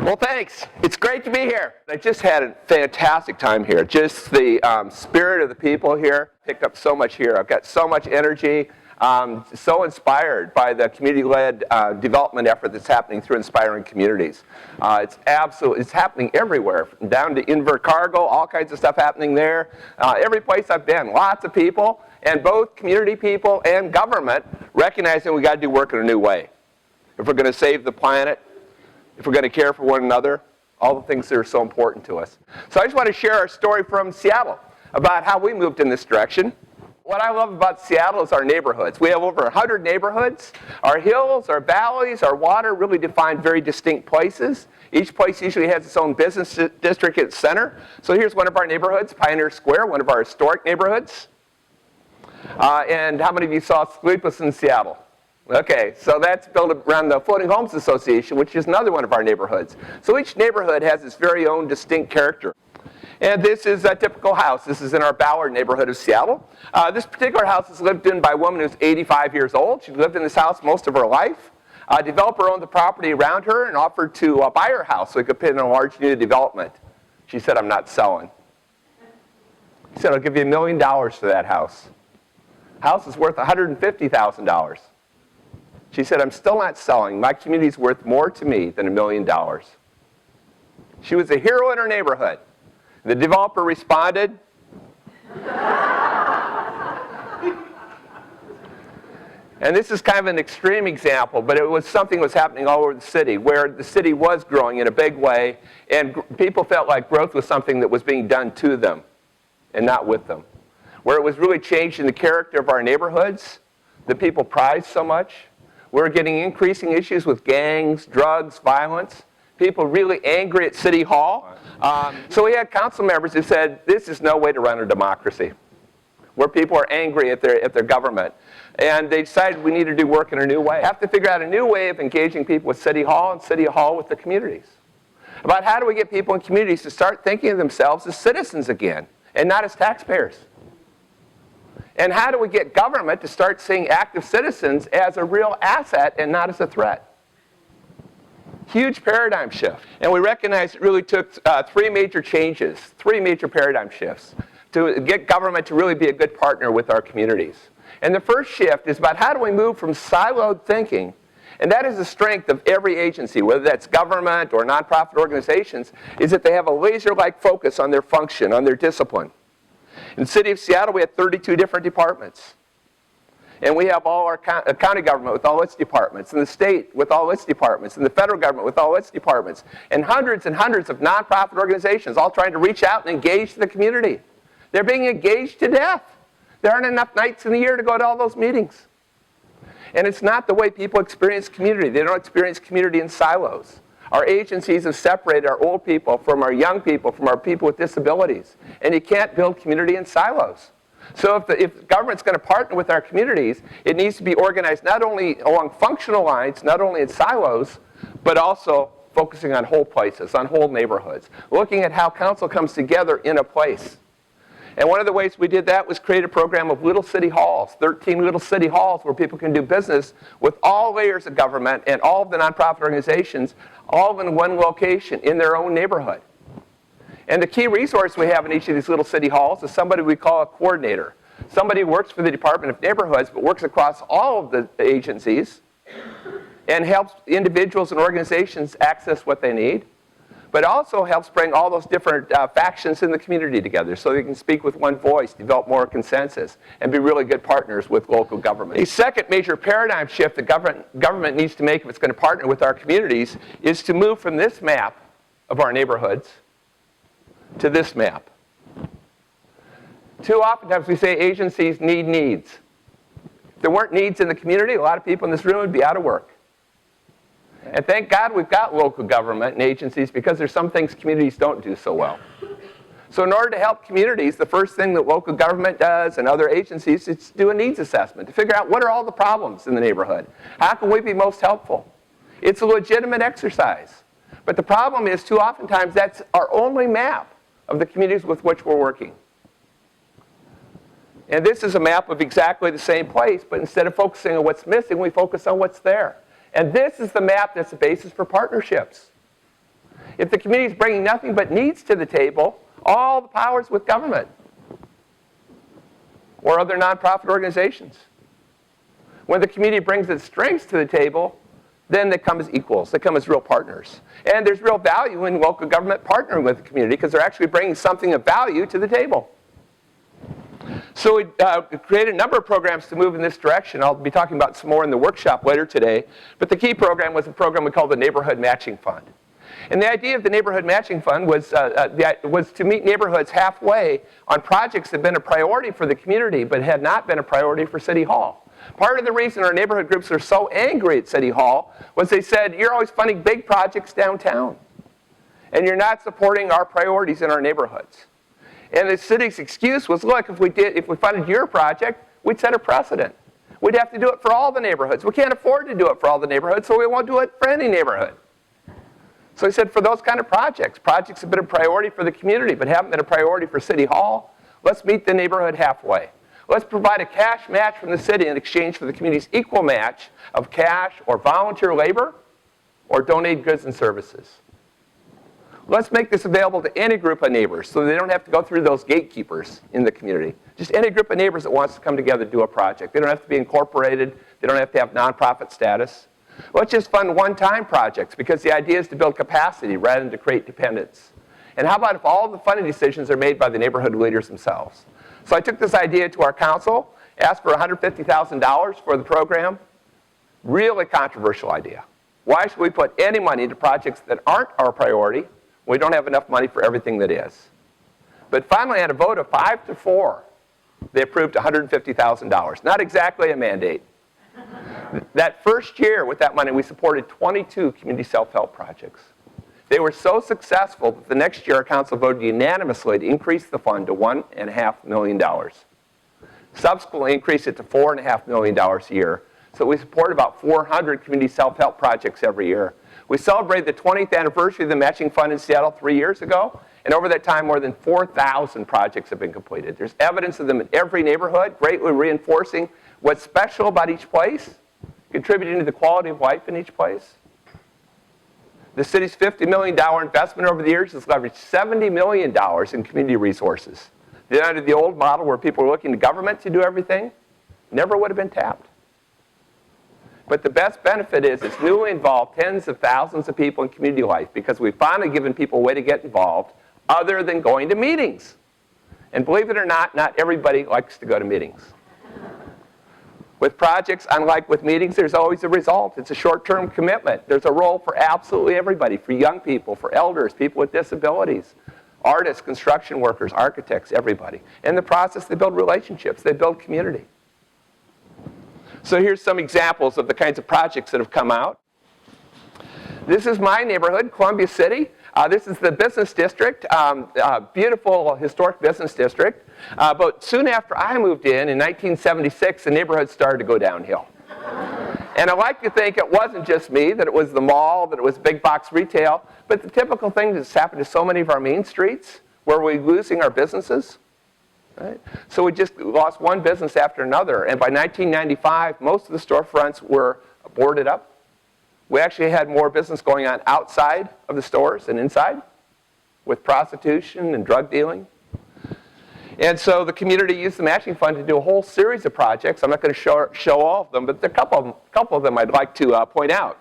Well, thanks. It's great to be here. I just had a fantastic time here. Just the spirit of the people here. Picked up so much here. I've got so much energy. So inspired by the community-led development effort that's happening through Inspiring Communities. It's happening everywhere, down to Invercargill, all kinds of stuff happening there. Every place I've been, lots of people, and both community people and government recognizing we got to do work in a new way. If we're going to save the planet, if we're going to care for one another, all the things that are so important to us. So I just want to share our story from Seattle about how we moved in this direction. What I love about Seattle is our neighborhoods. We have over 100 neighborhoods. Our hills, our valleys, our water really define very distinct places. Each place usually has its own business district at its center. So here's one of our neighborhoods, Pioneer Square, one of our historic neighborhoods. And how many of you saw Sleepless in Seattle? Okay, so that's built around the Floating Homes Association, which is another one of our neighborhoods. So each neighborhood has its very own distinct character. And this is a typical house. This is in our Ballard neighborhood of Seattle. This particular house is lived in by a woman who's 85 years old. She lived in this house most of her life. A developer owned the property around her and offered to buy her house so he could put in a large new development. She said, "I'm not selling." He said, "I'll give you $1 million for that house." House is worth $150,000. She said, "I'm still not selling. My community's worth more to me than $1 million." She was a hero in her neighborhood. The developer responded. And this is kind of an extreme example, but it was something that was happening all over the city, where the city was growing in a big way, and people felt like growth was something that was being done to them and not with them. Where it was really changing the character of our neighborhoods that people prized so much. We're getting increasing issues with gangs, drugs, violence. People really angry at City Hall. So we had council members who said, this is no way to run a democracy, where people are angry at their government. And they decided we need to do work in a new way. We have to figure out a new way of engaging people with City Hall and City Hall with the communities. About how do we get people in communities to start thinking of themselves as citizens again and not as taxpayers? And how do we get government to start seeing active citizens as a real asset and not as a threat? Huge paradigm shift. And we recognize it really took three major changes, three major paradigm shifts to get government to really be a good partner with our communities. And the first shift is about how do we move from siloed thinking, and that is the strength of every agency, whether that's government or nonprofit organizations, is that they have a laser-like focus on their function, on their discipline. In the city of Seattle, we have 32 different departments. And we have all our county government with all its departments, and the state with all its departments, and the federal government with all its departments, and hundreds of nonprofit organizations all trying to reach out and engage the community. They're being engaged to death. There aren't enough nights in the year to go to all those meetings. And it's not the way people experience community. They don't experience community in silos. Our agencies have separated our old people from our young people, from our people with disabilities. And you can't build community in silos. So if government's going to partner with our communities, it needs to be organized not only along functional lines, not only in silos, but also focusing on whole places, on whole neighborhoods, looking at how council comes together in a place. And one of the ways we did that was create a program of little city halls, 13 little city halls where people can do business with all layers of government and all of the nonprofit organizations, all in one location in their own neighborhood. And the key resource we have in each of these little city halls is somebody we call a coordinator. Somebody who works for the Department of Neighborhoods but works across all of the agencies and helps individuals and organizations access what they need, but also helps bring all those different factions in the community together so they can speak with one voice, develop more consensus, and be really good partners with local government. A second major paradigm shift that government needs to make if it's going to partner with our communities is to move from this map of our neighborhoods to this map. Too oftentimes we say agencies need needs. If there weren't needs in the community, a lot of people in this room would be out of work. And thank God we've got local government and agencies because there's some things communities don't do so well. So in order to help communities, the first thing that local government does and other agencies is do a needs assessment to figure out what are all the problems in the neighborhood. How can we be most helpful? It's a legitimate exercise. But the problem is too oftentimes that's our only map of the communities with which we're working. And this is a map of exactly the same place, but instead of focusing on what's missing, we focus on what's there. And this is the map that's the basis for partnerships. If the community is bringing nothing but needs to the table, all the power's with government or other nonprofit organizations. When the community brings its strengths to the table, then they come as equals. They come as real partners. And there's real value in local government partnering with the community because they're actually bringing something of value to the table. So we created a number of programs to move in this direction. I'll be talking about some more in the workshop later today. But the key program was a program we called the Neighborhood Matching Fund. And the idea of the Neighborhood Matching Fund was to meet neighborhoods halfway on projects that had been a priority for the community but had not been a priority for City Hall. Part of the reason our neighborhood groups are so angry at City Hall was they said, you're always funding big projects downtown, and you're not supporting our priorities in our neighborhoods. And the city's excuse was, look, if we funded your project, we'd set a precedent. We'd have to do it for all the neighborhoods. We can't afford to do it for all the neighborhoods, so we won't do it for any neighborhood. So he said, for those kind of projects have been a priority for the community but haven't been a priority for City Hall, let's meet the neighborhood halfway. Let's provide a cash match from the city in exchange for the community's equal match of cash or volunteer labor or donate goods and services. Let's make this available to any group of neighbors so they don't have to go through those gatekeepers in the community. Just any group of neighbors that wants to come together to do a project. They don't have to be incorporated. They don't have to have nonprofit status. Let's just fund one-time projects because the idea is to build capacity rather than to create dependence. And how about if all the funding decisions are made by the neighborhood leaders themselves? So I took this idea to our council, asked for $150,000 for the program. Really controversial idea. Why should we put any money into projects that aren't our priority? We don't have enough money for everything that is. But finally, at a vote of 5-4, they approved $150,000. Not exactly a mandate. That first year with that money, we supported 22 community self-help projects. They were so successful that the next year our council voted unanimously to increase the fund to $1.5 million. Subsequently increased it to $4.5 million a year. So we support about 400 community self-help projects every year. We celebrated the 20th anniversary of the matching fund in Seattle 3 years ago. And over that time, more than 4,000 projects have been completed. There's evidence of them in every neighborhood, greatly reinforcing what's special about each place, contributing to the quality of life in each place. The city's $50 million investment over the years has leveraged $70 million in community resources. Under the old model where people were looking to government to do everything, never would have been tapped. But the best benefit is it's newly involved tens of thousands of people in community life because we've finally given people a way to get involved other than going to meetings. And believe it or not everybody likes to go to meetings. With projects, unlike with meetings, there's always a result. It's a short-term commitment. There's a role for absolutely everybody, for young people, for elders, people with disabilities, artists, construction workers, architects, everybody. In the process, they build relationships. They build community. So here's some examples of the kinds of projects that have come out. This is my neighborhood, Columbia City. This is the business district, beautiful historic business district. But soon after I moved in 1976, the neighborhood started to go downhill. And I like to think it wasn't just me, that it was the mall, that it was big box retail, but the typical thing that's happened to so many of our main streets, where we're losing our businesses. Right? So we just lost one business after another. And by 1995, most of the storefronts were boarded up. We actually had more business going on outside of the stores than inside, with prostitution and drug dealing. And so the community used the matching fund to do a whole series of projects. I'm not going to show all of them, but there are a couple of them I'd like to point out.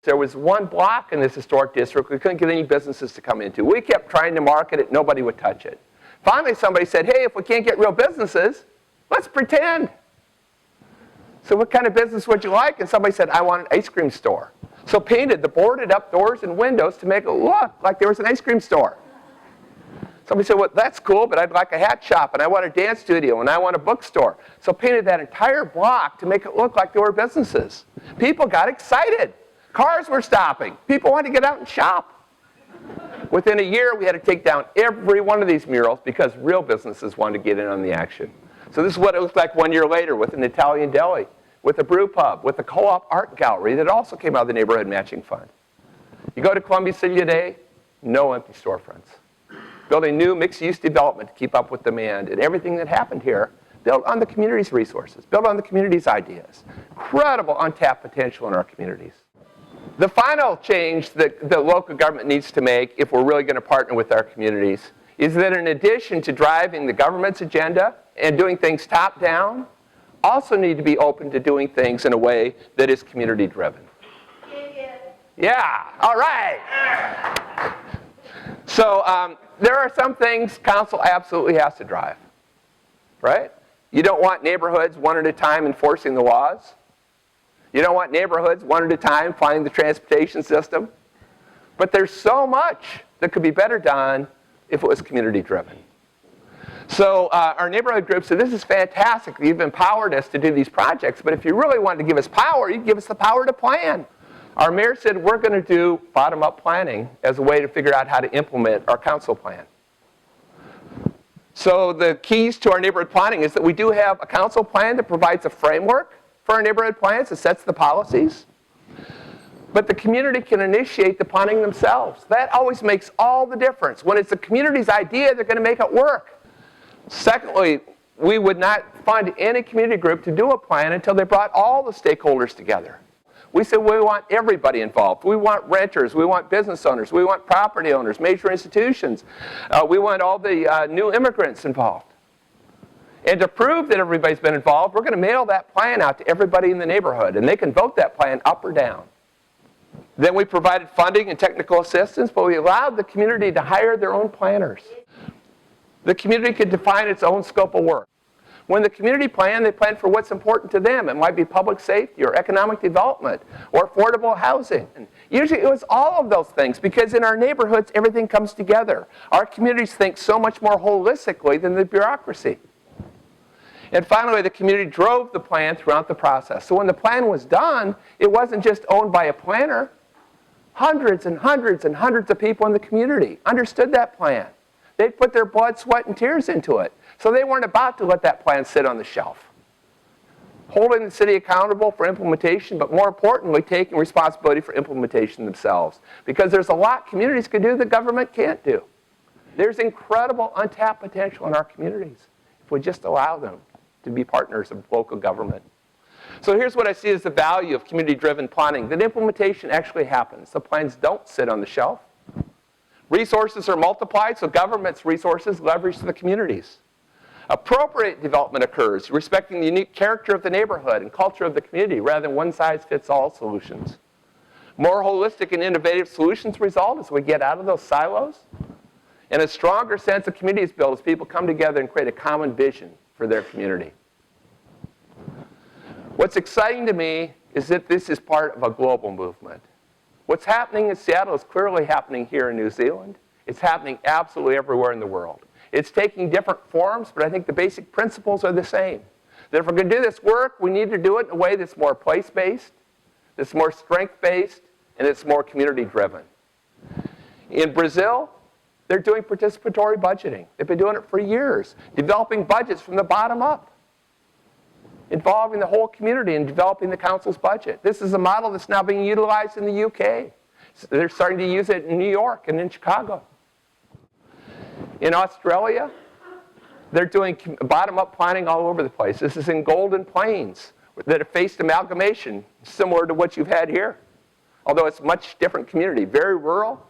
There was one block in this historic district we couldn't get any businesses to come into. We kept trying to market it. Nobody would touch it. Finally, somebody said, hey, if we can't get real businesses, let's pretend. So what kind of business would you like? And somebody said, I want an ice cream store. So painted the boarded up doors and windows to make it look like there was an ice cream store. Somebody said, well, that's cool, but I'd like a hat shop, and I want a dance studio, and I want a bookstore. So painted that entire block to make it look like there were businesses. People got excited. Cars were stopping. People wanted to get out and shop. Within a year, we had to take down every one of these murals because real businesses wanted to get in on the action. So this is what it looked like 1 year later with an Italian deli, with a brew pub, with a co-op art gallery that also came out of the Neighborhood Matching Fund. You go to Columbia City today, no empty storefronts. Building new mixed-use development to keep up with demand. And everything that happened here built on the community's resources, built on the community's ideas. Incredible untapped potential in our communities. The final change that the local government needs to make, if we're really going to partner with our communities, is that in addition to driving the government's agenda and doing things top-down, also need to be open to doing things in a way that is community-driven. Yeah, all right. So there are some things council absolutely has to drive, right? You don't want neighborhoods one at a time enforcing the laws. You don't want neighborhoods one at a time finding the transportation system. But there's so much that could be better done if it was community-driven. So our neighborhood group said, this is fantastic. You've empowered us to do these projects, but if you really wanted to give us power, you'd give us the power to plan. Our mayor said, we're going to do bottom-up planning as a way to figure out how to implement our council plan. So the keys to our neighborhood planning is that we do have a council plan that provides a framework for our neighborhood plans, that sets the policies. But the community can initiate the planning themselves. That always makes all the difference. When it's the community's idea, they're going to make it work. Secondly, we would not fund any community group to do a plan until they brought all the stakeholders together. We said we want everybody involved. We want renters, we want business owners, we want property owners, major institutions. We want all the new immigrants involved. And to prove that everybody's been involved, we're going to mail that plan out to everybody in the neighborhood, and they can vote that plan up or down. Then we provided funding and technical assistance, but we allowed the community to hire their own planners. The community could define its own scope of work. When the community plan, they plan for what's important to them. It might be public safety or economic development or affordable housing. And usually it was all of those things, because in our neighborhoods, everything comes together. Our communities think so much more holistically than the bureaucracy. And finally, the community drove the plan throughout the process. So when the plan was done, it wasn't just owned by a planner. Hundreds and hundreds and hundreds of people in the community understood that plan. They'd put their blood, sweat, and tears into it. So they weren't about to let that plan sit on the shelf. Holding the city accountable for implementation, but more importantly, taking responsibility for implementation themselves. Because there's a lot communities can do that government can't do. There's incredible untapped potential in our communities if we just allow them to be partners of local government. So here's what I see as the value of community-driven planning, that implementation actually happens. The plans don't sit on the shelf. Resources are multiplied, so government's resources leverage to the communities. Appropriate development occurs, respecting the unique character of the neighborhood and culture of the community, rather than one-size-fits-all solutions. More holistic and innovative solutions result as we get out of those silos. And a stronger sense of community is built as people come together and create a common vision for their community. What's exciting to me is that this is part of a global movement. What's happening in Seattle is clearly happening here in New Zealand. It's happening absolutely everywhere in the world. It's taking different forms, but I think the basic principles are the same. That if we're going to do this work, we need to do it in a way that's more place-based, that's more strength-based, and it's more community-driven. In Brazil, they're doing participatory budgeting. They've been doing it for years, developing budgets from the bottom up, involving the whole community in developing the council's budget. This is a model that's now being utilized in the UK. So they're starting to use it in New York and in Chicago. In Australia, they're doing bottom-up planning all over the place. This is in Golden Plains that have faced amalgamation, similar to what you've had here. Although it's a much different community, very rural,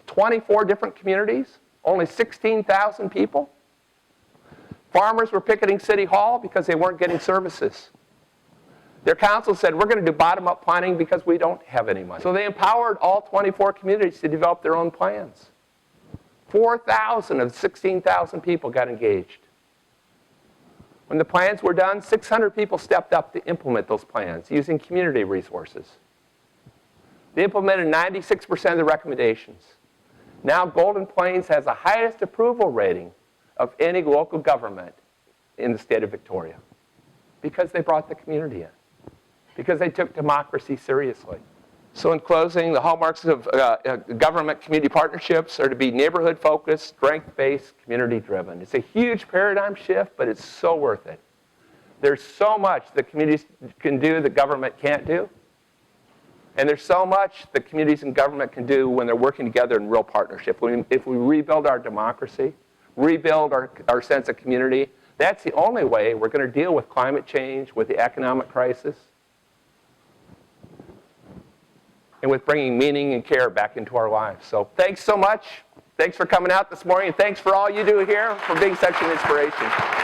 24 different communities, only 16,000 people. Farmers were picketing City Hall because they weren't getting services. Their council said, we're going to do bottom-up planning because we don't have any money. So they empowered all 24 communities to develop their own plans. 4,000 of 16,000 people got engaged. When the plans were done, 600 people stepped up to implement those plans using community resources. They implemented 96% of the recommendations. Now Golden Plains has the highest approval rating of any local government in the state of Victoria, because they brought the community in, because they took democracy seriously. So in closing, the hallmarks of government-community partnerships are to be neighborhood-focused, strength-based, community-driven. It's a huge paradigm shift, but it's so worth it. There's so much that communities can do that government can't do. And there's so much that communities and government can do when they're working together in real partnership. If we rebuild our democracy, rebuild our sense of community, that's the only way we're going to deal with climate change, with the economic crisis. and with bringing meaning and care back into our lives. So thanks so much. Thanks for coming out this morning, and thanks for all you do here for being such an inspiration.